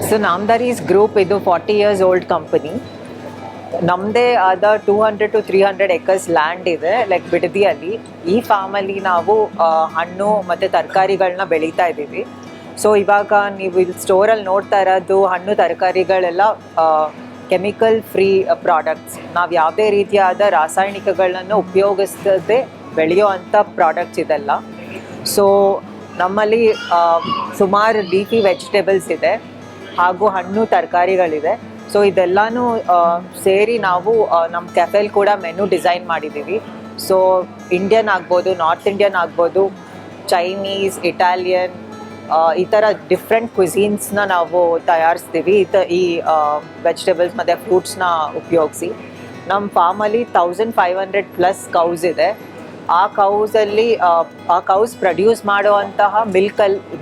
So ನಾಮದಾರೀಸ್ group ಇದು 40 years old company. ನಮ್ಮದೇ ಆದ 200 to 300 acres ಲ್ಯಾಂಡ್ ಇದೆ ಲೈಕ್ ಬಿಡದಿಯಲ್ಲಿ. ಈ ಫಾರ್ಮಲ್ಲಿ ನಾವು ಹಣ್ಣು ಮತ್ತು ತರಕಾರಿಗಳನ್ನ ಬೆಳೀತಾ ಇದ್ದೀವಿ. ಸೊ ಇವಾಗ ನೀವು ಇಲ್ಲಿ ಸ್ಟೋರಲ್ಲಿ ನೋಡ್ತಾ ಇರೋದು ಹಣ್ಣು ತರಕಾರಿಗಳೆಲ್ಲ ಕೆಮಿಕಲ್ ಫ್ರೀ ಪ್ರಾಡಕ್ಟ್ಸ್. ನಾವು ಯಾವುದೇ ರೀತಿಯಾದ ರಾಸಾಯನಿಕಗಳನ್ನು ಉಪಯೋಗಿಸದೆ ಬೆಳೆಯೋ ಅಂಥ ಪ್ರಾಡಕ್ಟ್ಸ್ ಇದೆಲ್ಲ. ಸೊ ನಮ್ಮಲ್ಲಿ ಸುಮಾರು ಲೀಫಿ ವೆಜಿಟೇಬಲ್ಸ್ ಇದೆ ಹಾಗೂ ಹಣ್ಣು ತರಕಾರಿಗಳಿದೆ. ಸೊ ಇದೆಲ್ಲನೂ ಸೇರಿ ನಾವು ನಮ್ಮ ಕೆಫೆಲ್ ಕೂಡ ಮೆನು ಡಿಸೈನ್ ಮಾಡಿದ್ದೀವಿ. ಸೊ ಇಂಡಿಯನ್ ಆಗ್ಬೋದು, ನಾರ್ತ್ ಇಂಡಿಯನ್ ಆಗ್ಬೋದು, ಚೈನೀಸ್, ಇಟಾಲಿಯನ್, ಈ ಥರ ಡಿಫ್ರೆಂಟ್ ಕ್ವಿಝೀನ್ಸ್ನ ನಾವು ತಯಾರಿಸ್ತೀವಿ ಈ ವೆಜಿಟೇಬಲ್ಸ್ ಮತ್ತು ಫ್ರೂಟ್ಸ್ನ ಉಪಯೋಗಿಸಿ. ನಮ್ಮ ಫಾರ್ಮಲ್ಲಿ 1500+ ಕೌಸ್ ಇದೆ. ಆ ಕೌಸ್ ಪ್ರೊಡ್ಯೂಸ್ ಮಾಡುವಂತಹ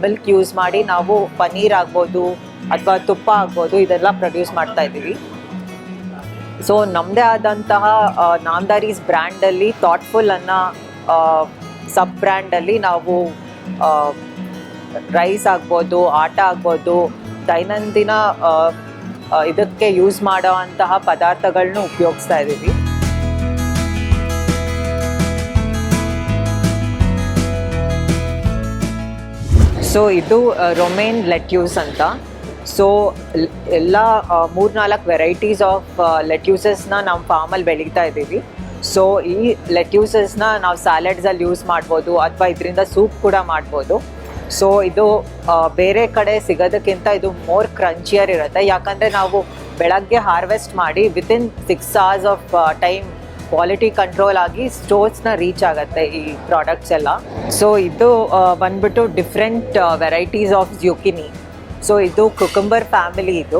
ಮಿಲ್ಕ್ ಯೂಸ್ ಮಾಡಿ ನಾವು ಪನ್ನೀರ್ ಆಗ್ಬೋದು ಅಥವಾ ತುಪ್ಪ ಆಗ್ಬೋದು ಇದೆಲ್ಲ ಪ್ರೊಡ್ಯೂಸ್ ಮಾಡ್ತಾ ಇದ್ದೀವಿ. ಸೊ ನಮ್ಮದೇ ಆದಂತಹ ನಾಮದಾರೀಸ್ ಬ್ರ್ಯಾಂಡಲ್ಲಿ ಥಾಟ್ಫುಲ್ ಅನ್ನೋ ಸಬ್ ಬ್ರ್ಯಾಂಡಲ್ಲಿ ನಾವು ರೈಸ್ ಆಗ್ಬೋದು, ಆಟ ಆಗ್ಬೋದು, ದೈನಂದಿನ ಇದಕ್ಕೆ ಯೂಸ್ ಮಾಡೋ ಅಂತಹ ಪದಾರ್ಥಗಳನ್ನೂ ಉಪಯೋಗಿಸ್ತಾ ಇದ್ದೀವಿ. ಸೊ ಇದು ರೊಮೇನ್ ಲೆಟ್ಯೂಸ್ ಅಂತ. ಸೊ ಎಲ್ಲ 3-4 ವೆರೈಟೀಸ್ ಆಫ್ ಲೆಟ್ಯೂಸಸ್ನ ನಮ್ಮ ಫಾರ್ಮಲ್ಲಿ ಬೆಳೀತಾ ಇದ್ದೀವಿ. ಸೊ ಈ ಲೆಟ್ಯೂಸಸ್ನ ನಾವು ಸ್ಯಾಲಡ್ಸಲ್ಲಿ ಯೂಸ್ ಮಾಡ್ಬೋದು ಅಥವಾ ಇದರಿಂದ ಸೂಪ್ ಕೂಡ ಮಾಡ್ಬೋದು. ಸೊ ಇದು ಬೇರೆ ಕಡೆ ಸಿಗೋದಕ್ಕಿಂತ ಇದು ಮೋರ್ ಕ್ರಂಚಿಯರ್ ಇರುತ್ತೆ. ಯಾಕಂದರೆ ನಾವು ಬೆಳಗ್ಗೆ ಹಾರ್ವೆಸ್ಟ್ ಮಾಡಿ within 6 hours of time quality control ಆಗಿ ಸ್ಟೋರ್ಸ್ನ ರೀಚ್ ಆಗುತ್ತೆ ಈ ಪ್ರಾಡಕ್ಟ್ಸ್ ಎಲ್ಲ. ಸೊ ಇದು ಬಂದ್ಬಿಟ್ಟು ಡಿಫ್ರೆಂಟ್ ವೆರೈಟೀಸ್ ಆಫ್ ಜ್ಯೂಕಿನಿ. ಸೊ ಇದು ಕುಕುಂಬರ್ ಫ್ಯಾಮಿಲಿ ಇದು.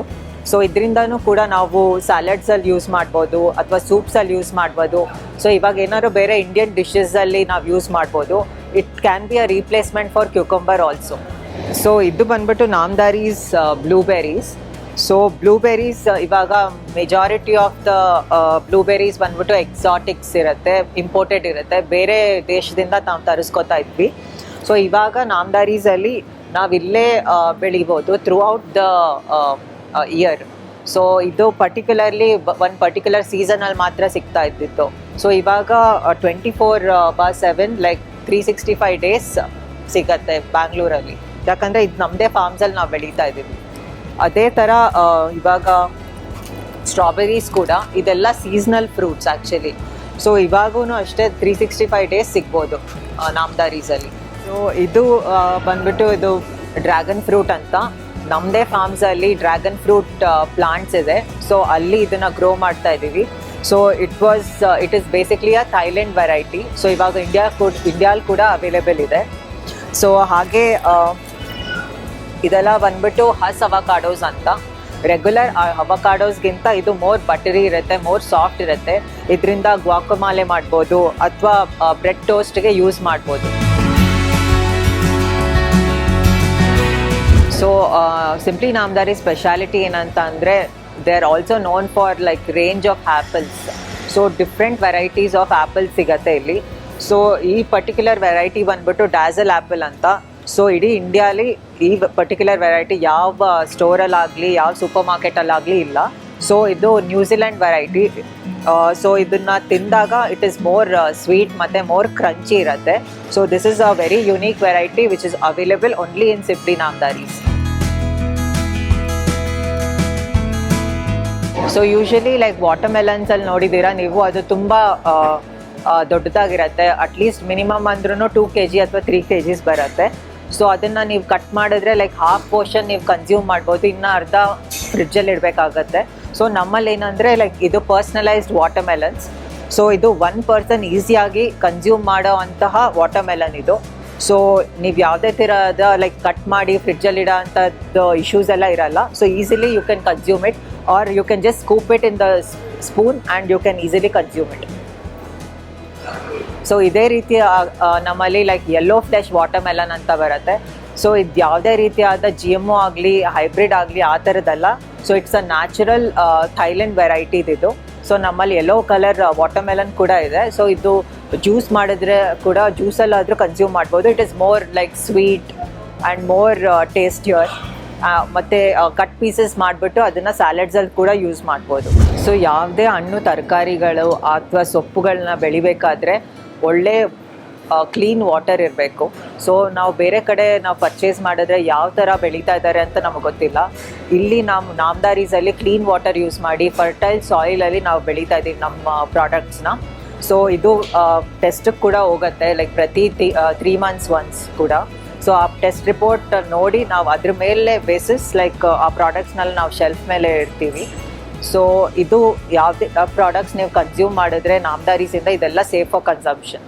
ಸೊ ಇದರಿಂದನೂ ಕೂಡ ನಾವು ಸ್ಯಾಲಡ್ಸಲ್ಲಿ ಯೂಸ್ ಮಾಡ್ಬೋದು ಅಥವಾ ಸೂಪ್ಸಲ್ಲಿ ಯೂಸ್ ಮಾಡ್ಬೋದು. ಸೊ ಇವಾಗ ಏನಾದ್ರು ಬೇರೆ ಇಂಡಿಯನ್ ಡಿಶಸಲ್ಲಿ ನಾವು ಯೂಸ್ ಮಾಡ್ಬೋದು. It can be a replacement for cucumber also. So ಇದು ಬಂದ್ಬಿಟ್ಟು ನಾಮದಾರೀಸ್ ಬ್ಲೂಬೆರೀಸ್. ಸೊ ಬ್ಲೂಬೆರೀಸ್ ಇವಾಗ ಮೆಜಾರಿಟಿ ಆಫ್ ದ ಬ್ಲೂಬೆರೀಸ್ ಬಂದ್ಬಿಟ್ಟು ಎಕ್ಸಾಟಿಕ್ಸ್ ಇರುತ್ತೆ, ಇಂಪೋರ್ಟೆಡ್ ಇರುತ್ತೆ, ಬೇರೆ ದೇಶದಿಂದ ನಾವು ತರಿಸ್ಕೊತಾ ಇದ್ವಿ. ಸೊ ಇವಾಗ ನಾಮದಾರೀಸಲ್ಲಿ ನಾವಿಲ್ಲೇ ಬೆಳಿಬೋದು through out the year. So ಇದು ಪರ್ಟಿಕ್ಯುಲರ್ಲಿ ಒಂದು ಪರ್ಟಿಕ್ಯುಲರ್ ಸೀಸನಲ್ಲಿ ಮಾತ್ರ ಸಿಗ್ತಾ ಇದ್ದಿತ್ತು. ಸೊ ಇವಾಗ 24/7 ಲೈಕ್ 365 days ಸಿಗತ್ತೆ ಬ್ಯಾಂಗ್ಳೂರಲ್ಲಿ. ಯಾಕಂದರೆ ಇದು ನಮ್ಮದೇ ಫಾರ್ಮ್ಸಲ್ಲಿ ನಾವು ಬೆಳೀತಾ ಇದ್ದೀವಿ. ಅದೇ ಥರ ಇವಾಗ ಸ್ಟ್ರಾಬೆರೀಸ್ ಕೂಡ ಇದೆಲ್ಲ ಸೀಸ್ನಲ್ ಫ್ರೂಟ್ಸ್ ಆ್ಯಕ್ಚುಲಿ. ಸೊ ಇವಾಗೂ ಅಷ್ಟೇ 365 days ಸಿಗ್ಬೋದು ನಾಮದಾರೀಸಲ್ಲಿ. ಸೊ ಇದು ಬಂದ್ಬಿಟ್ಟು ಇದು ಡ್ರ್ಯಾಗನ್ ಫ್ರೂಟ್ ಅಂತ. ನಮ್ಮದೇ ಫಾರ್ಮ್ಸಲ್ಲಿ ಡ್ರ್ಯಾಗನ್ ಫ್ರೂಟ್ ಪ್ಲಾಂಟ್ಸ್ ಇದೆ. ಸೊ ಅಲ್ಲಿ ಇದನ್ನು ಗ್ರೋ ಮಾಡ್ತಾ ಇದ್ದೀವಿ. So it is basically a Thailand variety. So ಇವಾಗ ಇಂಡಿಯಾಲ್ ಕೂಡ ಅವೈಲೇಬಲ್ ಇದೆ. ಸೊ ಹಾಗೆ ಇದೆಲ್ಲ ಬಂದ್ಬಿಟ್ಟು ಹಸ್ ಅವಕಾಡೋಸ್ ಅಂತ. ರೆಗ್ಯುಲರ್ ಅವಕಾಡೋಸ್ಗಿಂತ ಇದು ಮೋರ್ ಬಟರಿ ಇರುತ್ತೆ, ಮೋರ್ ಸಾಫ್ಟ್ ಇರುತ್ತೆ. ಇದರಿಂದ ಗ್ವಾಕಮಾಲೆ ಮಾಡ್ಬೋದು ಅಥವಾ ಬ್ರೆಡ್ ಟೋಸ್ಟ್ಗೆ ಯೂಸ್ ಮಾಡ್ಬೋದು. ಸೊ ಸಿಂಪ್ಲಿ ನಾಮದಾರಿ ಸ್ಪೆಷಾಲಿಟಿ ಏನಂತ ಅಂದರೆ they are also known for like range of apples. So different varieties of apples ಸಿಗತ್ತೆ ಇಲ್ಲಿ. ಸೊ ಈ ಪರ್ಟಿಕ್ಯುಲರ್ ವೆರೈಟಿ ಬಂದ್ಬಿಟ್ಟು ಡ್ಯಾಸಲ್ ಆ್ಯಪಲ್ ಅಂತ. ಸೊ ಇಡೀ ಇಂಡಿಯಾಲಿ ಈ ಪರ್ಟಿಕ್ಯುಲರ್ ವೆರೈಟಿ ಯಾವ ಸ್ಟೋರಲ್ಲಾಗಲಿ ಯಾವ ಸೂಪರ್ ಮಾರ್ಕೆಟಲ್ಲಾಗಲಿ ಇಲ್ಲ. ಸೊ ಇದು ನ್ಯೂಜಿಲೆಂಡ್ ವೆರೈಟಿ. ಸೊ ಇದನ್ನು ತಿಂದಾಗ ಇಟ್ ಈಸ್ ಮೋರ್ ಸ್ವೀಟ್ ಮತ್ತು ಮೋರ್ ಕ್ರಂಚಿ ಇರುತ್ತೆ. So this is a very unique variety which is available only in simply Namdharis. So usually like ವಾಟರ್ಮೆಲನ್ಸಲ್ಲಿ ನೋಡಿದ್ದೀರಾ ನೀವು, ಅದು ತುಂಬ ದೊಡ್ಡದಾಗಿರುತ್ತೆ. ಅಟ್ಲೀಸ್ಟ್ ಮಿನಿಮಮ್ ಅಂದ್ರೂ 2 kg ಅಥವಾ 3 kgs ಬರುತ್ತೆ. ಸೊ ಅದನ್ನು ನೀವು ಕಟ್ ಮಾಡಿದ್ರೆ ಲೈಕ್ ಹಾಫ್ ಪೋರ್ಷನ್ ನೀವು ಕನ್ಸ್ಯೂಮ್ ಮಾಡ್ಬೋದು, ಇನ್ನೂ ಅರ್ಧ ಫ್ರಿಡ್ಜಲ್ಲಿ ಇಡಬೇಕಾಗತ್ತೆ. ಸೊ ನಮ್ಮಲ್ಲಿ ಏನಂದರೆ ಲೈಕ್ ಇದು ಪರ್ಸ್ನಲೈಸ್ಡ್ ವಾಟರ್ಮೆಲನ್ಸ್. ಸೊ ಇದು 1 person ಈಸಿಯಾಗಿ ಕನ್ಸ್ಯೂಮ್ ಮಾಡೋ ಅಂತಹ ವಾಟರ್ಮೆಲನ್ ಇದು. ಸೊ ನೀವು ಯಾವುದೇ ಥರದ ಲೈಕ್ ಕಟ್ ಮಾಡಿ ಫ್ರಿಡ್ಜಲ್ಲಿ ಇಡೋ ಅಂಥದ್ದು ಇಶ್ಯೂಸ್ ಎಲ್ಲ ಇರಲ್ಲ. So easily you can consume it or you can just scoop it in the spoon and you can easily consume it. So ಇದೇ ರೀತಿ ನಮ್ಮಲ್ಲಿ ಲೈಕ್ ಯೆಲ್ಲೋ ಫ್ಲೆಶ್ ವಾಟರ್ಮೆಲನ್ ಅಂತ ಬರುತ್ತೆ. ಸೊ ಇದು ಯಾವುದೇ ರೀತಿಯಾದ GMO ಆಗಲಿ ಹೈಬ್ರಿಡ್ ಆಗಲಿ ಆ ಥರದ್ದಲ್ಲ. So it's a natural Thailand variety ಇದು. ಸೊ ನಮ್ಮಲ್ಲಿ ಯೆಲ್ಲೋ ಕಲರ್ ವಾಟರ್ಮೆಲನ್ ಕೂಡ ಇದೆ. ಸೊ ಇದು ಜ್ಯೂಸ್ ಮಾಡಿದ್ರೆ ಕೂಡ ಜ್ಯೂಸಲ್ಲಾದರೂ ಕನ್ಸ್ಯೂಮ್ ಮಾಡ್ಬೋದು. It is more like sweet and more tastier. ಮತ್ತು ಕಟ್ ಪೀಸಸ್ ಮಾಡಿಬಿಟ್ಟು ಅದನ್ನು ಸ್ಯಾಲಡ್ಸಲ್ಲಿ ಕೂಡ ಯೂಸ್ ಮಾಡ್ಬೋದು. ಸೊ ಯಾವುದೇ ಹಣ್ಣು ತರಕಾರಿಗಳು ಅಥವಾ ಸೊಪ್ಪುಗಳನ್ನ ಬೆಳಿಬೇಕಾದ್ರೆ ಒಳ್ಳೆ ಕ್ಲೀನ್ ವಾಟರ್ ಇರಬೇಕು. ಸೊ ನಾವು ಬೇರೆ ಕಡೆ ನಾವು ಪರ್ಚೇಸ್ ಮಾಡಿದ್ರೆ ಯಾವ ಥರ ಬೆಳೀತಾ ಇದ್ದಾರೆ ಅಂತ ನಮಗೆ ಗೊತ್ತಿಲ್ಲ. ಇಲ್ಲಿ ನಮ್ಮ ನಾಮದಾರೀಸಲ್ಲಿ ಕ್ಲೀನ್ ವಾಟರ್ ಯೂಸ್ ಮಾಡಿ ಫರ್ಟೈಲ್ ಸಾಯಿಲಲ್ಲಿ ನಾವು ಬೆಳೀತಾ ಇದ್ದೀವಿ ನಮ್ಮ ಪ್ರಾಡಕ್ಟ್ಸ್ನ. ಸೊ ಇದು ಟೆಸ್ಟಿಗೆ ಕೂಡ ಹೋಗುತ್ತೆ, ಲೈಕ್ ಪ್ರತಿ 3 months ಒನ್ಸ್ ಕೂಡ. ಸೊ ಆ ಟೆಸ್ಟ್ ರಿಪೋರ್ಟ್ ನೋಡಿ ನಾವು ಅದ್ರ ಮೇಲೆ ಬೇಸಿಸ್ ಲೈಕ್ ಆ ಪ್ರಾಡಕ್ಟ್ಸ್ನಲ್ಲಿ ನಾವು ಶೆಲ್ಫ್ ಮೇಲೆ ಇಡ್ತೀವಿ. ಸೊ ಇದು ಯಾವುದೇ ಪ್ರಾಡಕ್ಟ್ಸ್ ನೀವು ಕನ್ಸ್ಯೂಮ್ ಮಾಡಿದ್ರೆ ನಾಮದಾರೀಸಿಂದ ಇದೆಲ್ಲ ಸೇಫ್ ಫಾರ್ ಕನ್ಸಂಪ್ಷನ್.